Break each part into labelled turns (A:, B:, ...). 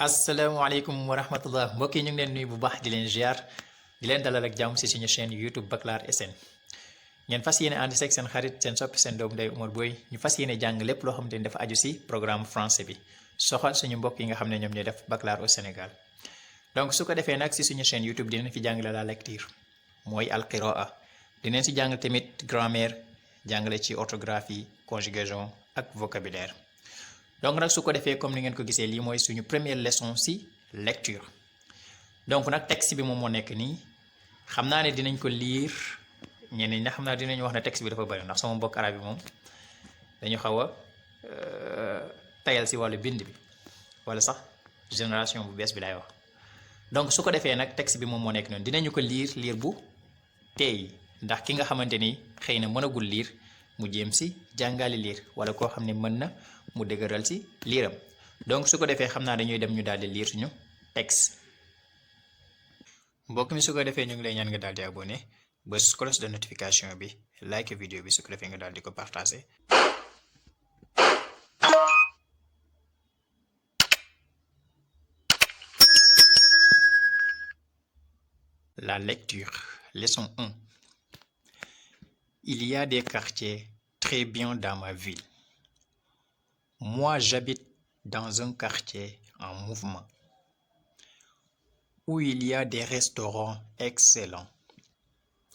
A: asalaamaaleykum wa rahmatullah mbokk yi ñu ngi leen nuyu bu baax di leen ziar di leen dalal ak jàmm si suñu chaîne YouTube Bakhlar SN ngeen fas yéene ànd seeg seen xarit seen soppi seen doomu ndey Omar Boy ñu fas yéene jàng lépp loo xamante ni dafa aju si programme français bi soxal suñu mbokk yi nga xam ne ñoom ñooy def Bakhlar au Sénégal donc su ko defee nag si suñu chaîne YouTube dinañ fi jàngale la lecture mooy alqiraa dinañ si jàng tamit grammaire jàngale ci orthographie conjugaison ak vocabulaire. donc nag su ko defee comme ni ngeen ko gisee lii mooy suñu première leçon ci lecture donc nag texte bi moom moo nekk nii xam naa ne dinañ ko lire ñeneen ñi xam naa dinañ wax ne texte bi dafa bari ndax sama mbokk arab bi moom dañu xaw a tayal ci wàllu bind bi wala sax génération bu bees bi lay wax donc su ko defee nag texte bi moom moo nekk noonu dinañu ko lire bu teey ndax ki nga xamante ni xëy na mënagul lire mu jéem ci jàngali liir wala koo xam ne mën na mu dëgëral ci liiram donc su ko defee xam naa dañuy dem ñu daal di liir suñu texte mbokk mi su ko defee ñu ngi lay ñaan nga daal di abonné bës cloche de notification bi like vidéo bi su ko defee nga daal di ko partager. La lecture, leçon 1. Il y a des quartiers très bien dans ma ville. Moi, j'habite dans un quartier en mouvement, où il y a des restaurants excellents.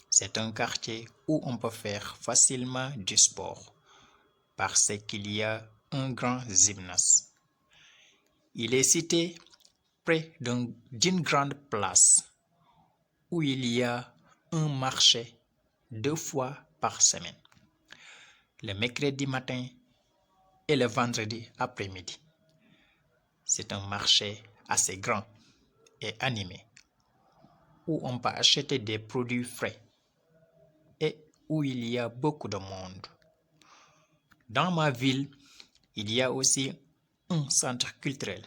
A: C'est un quartier où on peut faire facilement du sport, parce qu'il y a un grand gymnase. Il est situé près d'une grande place, où il y a un marché 2 fois par semaine, le mercredi matin et le vendredi après-midi. C'est un marché assez grand et animé, où on peut acheter des produits frais et où il y a beaucoup de monde. Dans ma ville, il y a aussi un centre culturel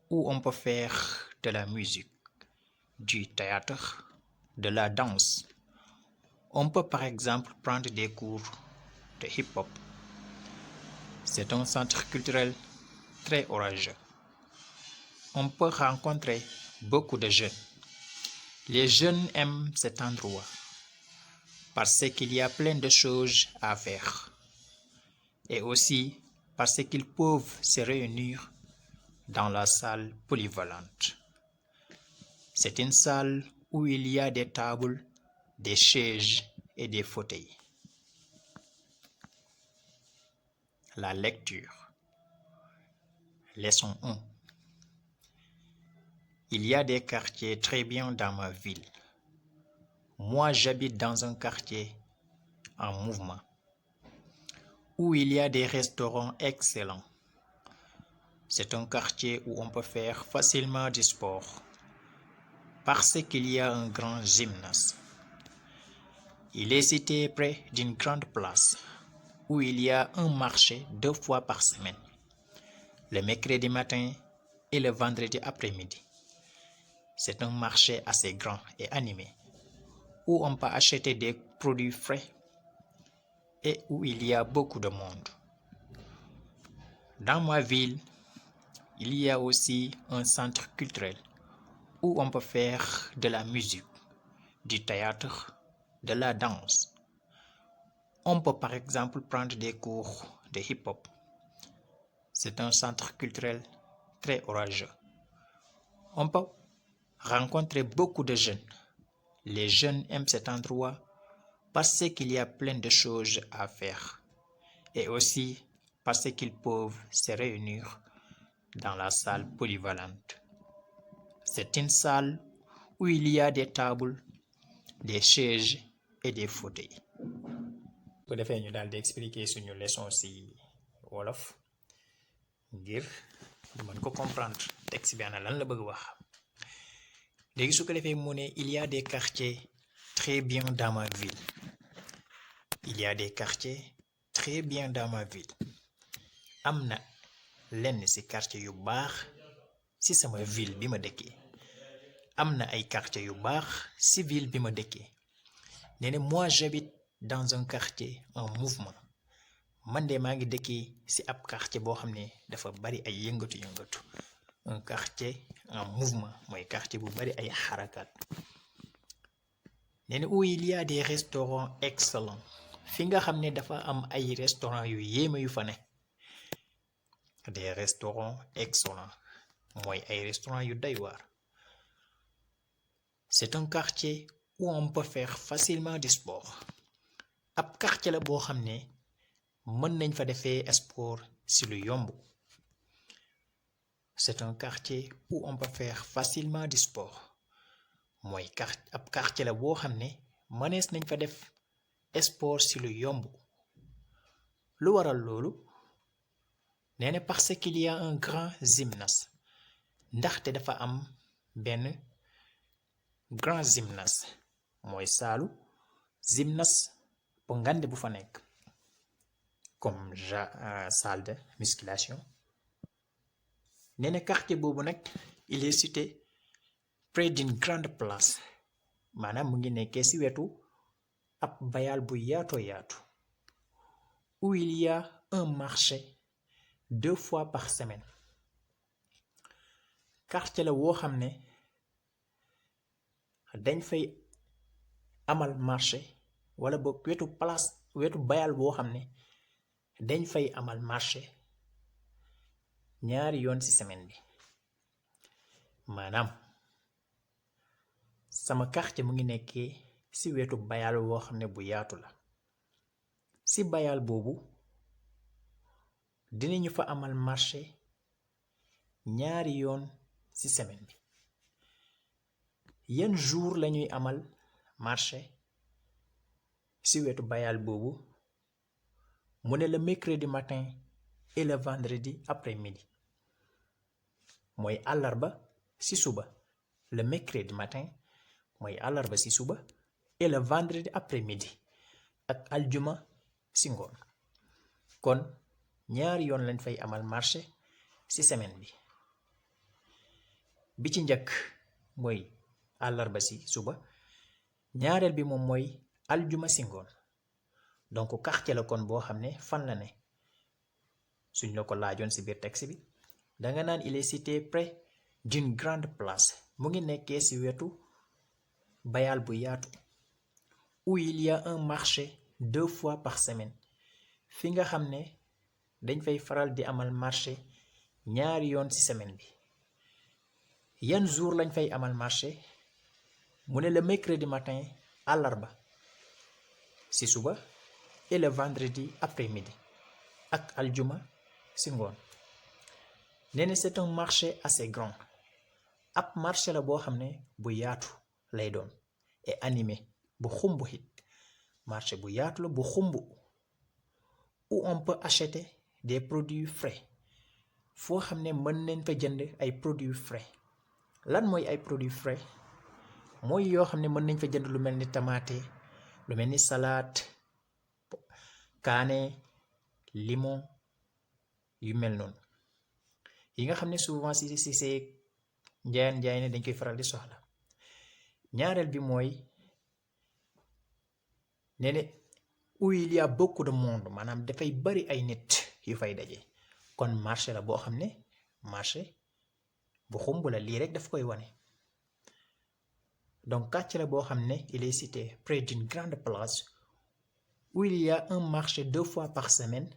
A: où on peut faire de la musique, du théâtre, de la danse. On peut par exemple prendre des cours de hip-hop. C'est un centre culturel très orageux. On peut rencontrer beaucoup de jeunes. Les jeunes aiment cet endroit parce qu'il y a plein de choses à faire et aussi parce qu'ils peuvent se réunir dans la salle polyvalente. C'est une salle où il y a des tables, des chaises et des fauteuils. La lecture. Leçon 1. Il y a des quartiers très bien dans ma ville. Moi, j'habite dans un quartier en mouvement, où il y a des restaurants excellents. C'est un quartier où on peut faire facilement du sport, parce qu'il y a un grand gymnase. Il est situé près d'une grande place, où il y a un marché 2 fois par semaine, le mercredi matin et le vendredi après-midi. C'est un marché assez grand et animé, où on peut acheter des produits frais et où il y a beaucoup de monde. Dans ma ville, il y a aussi un centre culturel où on peut faire de la musique, du théâtre, de la danse. On peut par exemple prendre des cours de hip-hop. C'est un centre culturel très orageux. On peut rencontrer beaucoup de jeunes. Les jeunes aiment cet endroit parce qu'il y a plein de choses à faire et aussi parce qu'ils peuvent se réunir dans la salle polyvalente. C'est une salle où il y a des tables, des chaises et des fauteuils. bu defee ñu daal di expliquer suñu leçon ci wolof ngir mën ko comprendre texte bi ana lan la bëgg wax léegi su ko defee mu ne il y a des quartiers très bien dans ma ville. Il y a des quartiers très bien dans ma ville. am na lenn ci quartier yu baax ci sama ville bi ma dëkkee. am na ay quartier yu baax ci ville bi ma dëkkee. nee na moi j'habite dans un quartier en mouvement. man de maa ngi dëkkee ci ab quartier boo xam ne dafa bari ay yëngatu un quartier en mouvement mooy quartier bu bari ay xarakaat. nee na où il y a des restaurants excellents fi nga xam ne dafa am ay restaurants yu yéeme yu fa ne. des restaurants excellents mooy ay restaurants yu doy waar. c'est un quartier où on peut faire facilement du sport. ab quartier la boo xam ne mën nañ fa defee sport ci lu yomb. c'est un quartier où on peut faire facilement du sport mooy ab quartier la boo xam ne mënees nañ fa def sport ci lu yomb. lu waral loolu nee na parce qu'il y a un grand gymnase ndaxte dafa am benn grand gymnase mooy saalu gymnase bu ngande bu fa nekk comme salle de musculation. nee na quartier boobu nag il est situé près d'une grande place maanaam mu ngi nekkee ci wetu ab bayal bu yaatoo yaatu. où il y a un marché 2 fois par semaine. quartier la woo xam ne dañ fay amal marché wala boog wetu bayal boo xam ne dañ fay amal marché ñaari yoon ci semaine bi. maanaam sama quartier mu ngi nekkee ci wetu bayal woo xam ne bu yaatu la. ci bayal boobu dinañu fa amal marché ñaari yoon ci semaine bi. yan jour lañuy amal marché ci wetu bayal boobu mu ne le mercredi matin et le vendredi après-midi. mooy àllarba ci suba le mercredi matin mooy àllarba ci suba et le vendredi après-midi ak aljuma ci ngoon. kon ñaari yoon lañ fay amal marché ci semaine bi ci njëkk mooy àllarba ci suba ñaareel bi moom mooy aljuma ci ngoon. donc quartier la kon boo xam ne fan la ne suñ la ko laajoon ci biir texte bi danga naan il est situé près d'une grande place mu ngi nekkee ci wetu bayal bu yaatu. où il y a un marché 2 fois par semaine fi nga xam ne dañ fay faral di amal marché ñaari yoon ci semaine bi. yan jour lañ fay amal marché mu ne le mercredi matin àllarba ci suba et le vendredi après-midi ak aljuma ci ngoon. nee na c'est un marché assez grand ab marché la boo xam ne bu yaatu lay doon et animé bu xumb it. marché bu yaatu la bu xumb où on peut acheter des produits frais foo xam ne mën nañ fa jënd ay produits frais. lan mooy ay produits frais mooy yoo xam ne mën nañ fa jënd lu mel ni tamaate lu mel ni salade kaane limon yu mel noonu yi nga xam ne souvent si see njaay ne dañ koy faral di soxla. ñaareel bi mooy nee na où il y a beaucoup de monde maanaam dafay bari ay nit yu fay daje. kon marché la boo xam ne marché bu xumb la lii rek daf koy wane. donc quartier la boo xam ne il est situé près d'une grande place où il y a un marché 2 fois par semaine.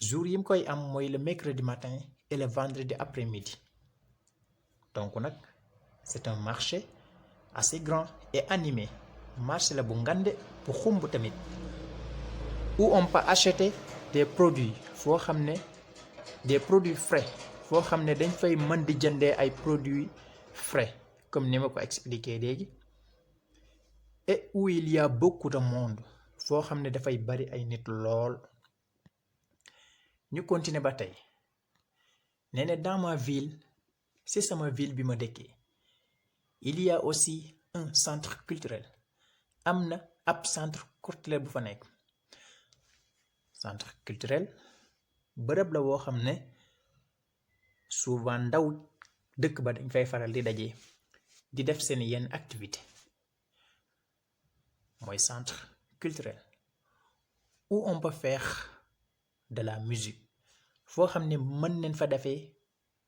A: jour yi mu koy am mooy le mercredi matin et le vendredi après-midi. donc nag c'est un marché assez grand et animé. marché la bu ngande bu xumb tamit où on peut acheter des produits foo xam ne des produits frais foo xam ne dañ fay mën di jëndee ay produits frais comme ni ma ko expliqué léegi. et où il y a beaucoup de monde foo xam ne dafay bari ay nit lool. ñu continuer ba tey nee na dans ma ville c'est sama ville bi ma dëkkee il y a aussi un centre culturel. am na ab centre culturel bu fa nekk. centre culturel bërëb la woo xam ne souvent ndaw dëkk ba dañ fay faral di daje di def seen yenn activité mooy centre culturel. où on peut faire de la musique foo xam ne mën nañ fa defee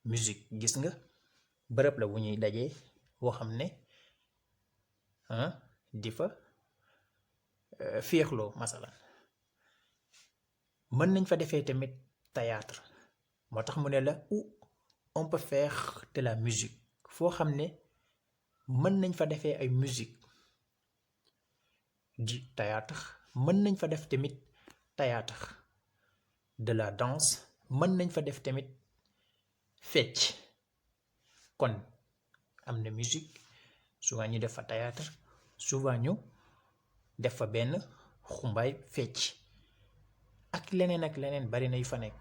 A: musique gis nga bërëb la bu ñuy dajee boo xam ne di fa féexloo masalan mën nañ fa defee tamit théâtre moo tax mu ne la où on peut faire de la musique foo xam ne mën nañ fa defee ay musique di théâtre mën nañ fa def tamit théâtre de la danse mën nañ fa def tamit fecc kon am na musique souvent ñu def fa théâtre souvent ñu def fa benn xumbaay fecc ak leneen bari na yu fa nekk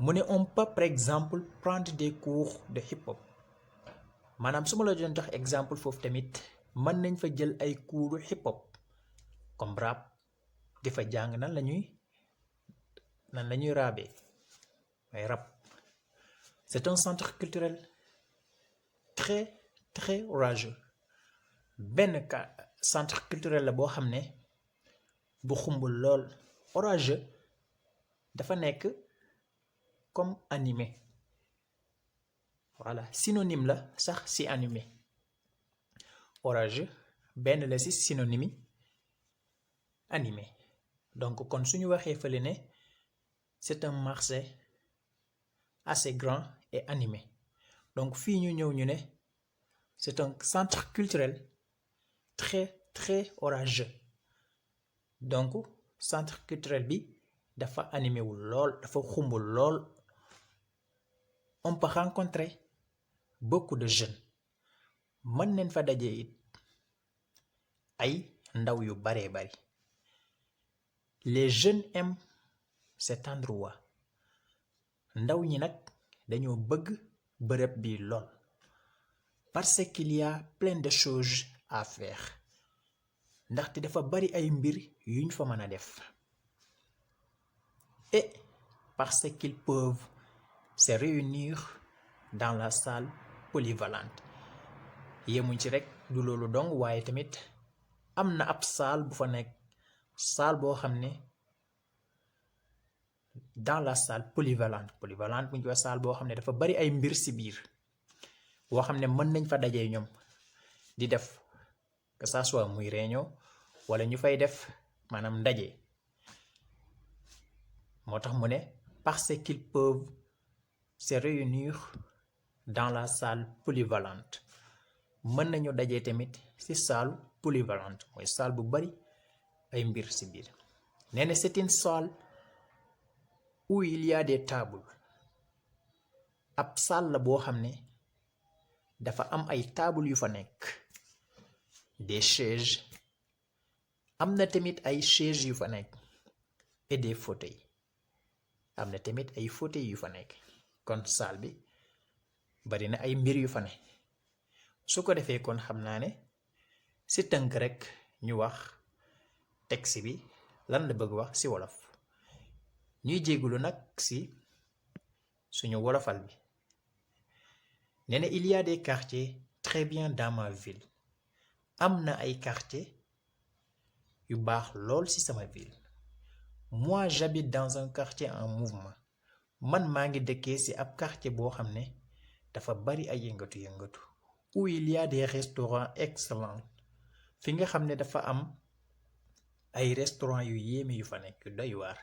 A: mu ne on peut par exemple prendre des cours de hip-hop maanaam su ma la doon jox exemple foofu tamit mën nañ fa jël ay cours hip-hop comme rap di fa jàng nan la ñuy raabee ay rap. C'est un centre culturel très très orageux benn centre culturel la boo xam ne bu xumbul lool orageux dafa nekk comme animé voilà synonyme la sax ci animé orageux benn la ci synonyme animé donc kon suñu waxee fële ne c'est un marché assez grand et animé donc fii ñu ñëw ñu ne c'est un centre culturel très très orageux donc centre culturel bi dafa animé wul lool dafa xumbul lool on peut rencontrer beaucoup de jeunes mën nañ fa daje it ay ndaw yu baree bari les jeunes aiment cet endroit ndaw ñi nag dañoo bëgg bërëb bi lool parce qu'il y a plein de choses à faire ndaxte dafa bari ay mbir yuñ fa mën a def et parce qu'ils peuvent se réunir dans la salle polyvalente yemuñ ci rek du loolu dong waaye tamit am na ab salle bu fa nekk salle boo xam ne dans la salle polyvalente bu ñu ko salle boo xam ne dafa bari ay mbir ci biir boo xam ne mën nañ fa dajee ñoom di def que ça soit muy réunion wala ñu fay def maanaam ndaje moo tax mu ne parce qu'ils peuvent se réunir dans la salle polyvalente mën nañu dajee tamit ci salle polyvalente mooy salle bu bari ay mbir ci biir nee na c'est une salle où il y a des tables ab salle la boo xam ne dafa am ay tables yu fa nekk des chaises am na tamit ay chaises yu fa nekk et des fauteuils am na tamit ay fauteuils yu fa nekk kon salle bi bari na ay mbir yu fa ne su ko defee kon xam naa ne ci tënk rek ñu wax texte bi lan la bëgg wax ci wolof ñuy jéggulu nag ci suñu wolofal bi nee na il y a des quartiers très bien dans ma ville am na ay quartiers yu baax lool ci sama ville moi j'habite dans un quartier en mouvement man maa ngi dëkkee ci ab quartier boo xam ne dafa bari ay yëngatu où il y a des restaurants excellents fi nga xam ne dafa am ay restaurants yu yéeme yu fa nekk yu doy waar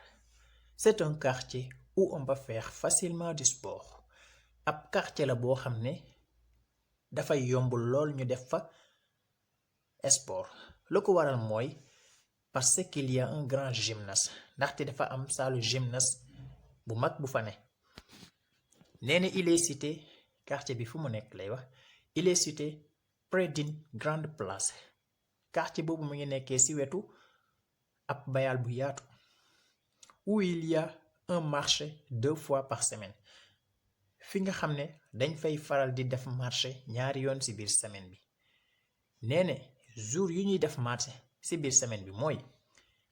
A: c'est un quartier où on peut faire facilement du sport ab quartier la boo xam ne dafay yomb lool ñu def fa sport lu ko waral mooy parce qu'il y a un grand gymnase ndaxte dafa am salle gymnase bu mag bu fa ne nee na il est cité quartier bi fu mu nekk lay wax il est cité près d'une grande place quartier boobu mu ngi nekkee ci wetu ab bayal bu yaatu où il y a un marché 2 fois par semaine fi nga xam ne dañ fay faral di def marché ñaari yoon ci biir semaine bi nee na jour yu ñuy def marché ci biir semaine bi mooy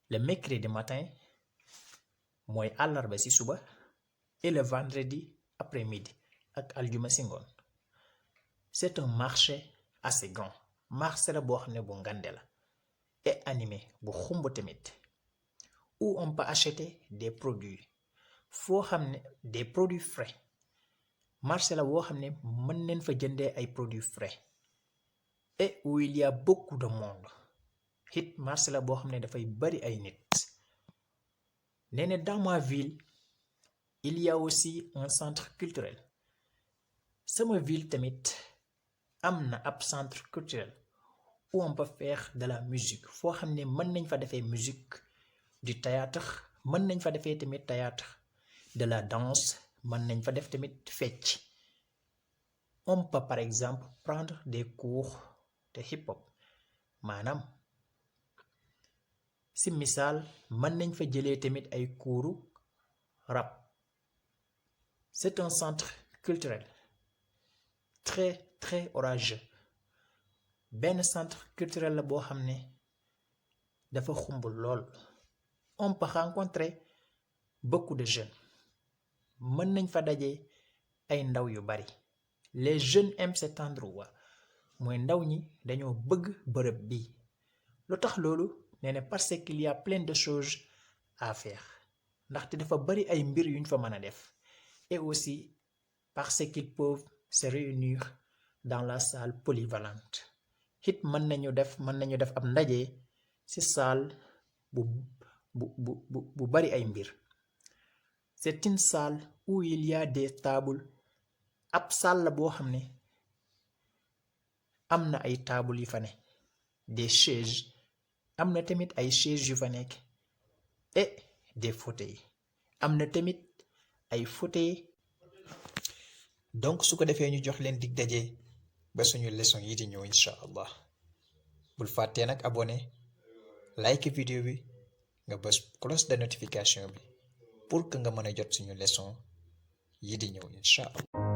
A: le mercredi matin mooy àllarba ci suba et le vendredi après-midi ak aljuma ci ngoon c'est un marché assez grand marché la boo xam ne bu ngande la et animé bu xumb tamit où on peut acheter des produits foo xam ne des produits frais marché la boo xam ne mën nañ fa jëndee ay produits frais et où il y a beaucoup de monde. It marché la boo xam ne dafay bari ay nit. nee na dans ma ville il y a aussi un centre culturel. sama ville tamit am na ab centre culturel où on peut faire de la musique foo xam ne mën nañ fa defee musique, du théâtre, mën nañ fa defee tamit théâtre, de la danse, mën nañ fa def tamit fecc. On peut par exemple prendre des cours de hip-hop, maanaam si misaal mën nañ fa jëlee tamit ay cours rap. C'est un centre culturel très très orageux. benn centre culturel la boo xam ne dafa xumb lool. On peut rencontrer beaucoup de jeunes. mën nañ fa daje ay ndaw yu bari. Les jeunes aiment cet endroit. mooy ndaw ñi dañoo bëgg bërëb bi. lu tax loolu nee na parce qu'il y a plein de choses à faire. ndaxte dafa bari ay mbir yuñ fa mën a def. Et aussi parce qu'ils peuvent se réunir dans la salle polyvalente. it mën nañu def ab ndaje ci salle bu bari ay mbir. C'est une salle où il y a des tables. ab salle la boo xam ne am na ay tables yu fa ne. des chaises, am na tamit ay chaises yu fa nekk. et des fauteuils, am na tamit ay fauteuils. donc su ko defee ñu jox leen dig daje ba suñu leçon yi di ñëw incha allah. bul fàttee nag abonné, like vidéo bi, nga bës cloche de notification bi pour que nga mën a jot suñu leçon yi di ñëw incha allah.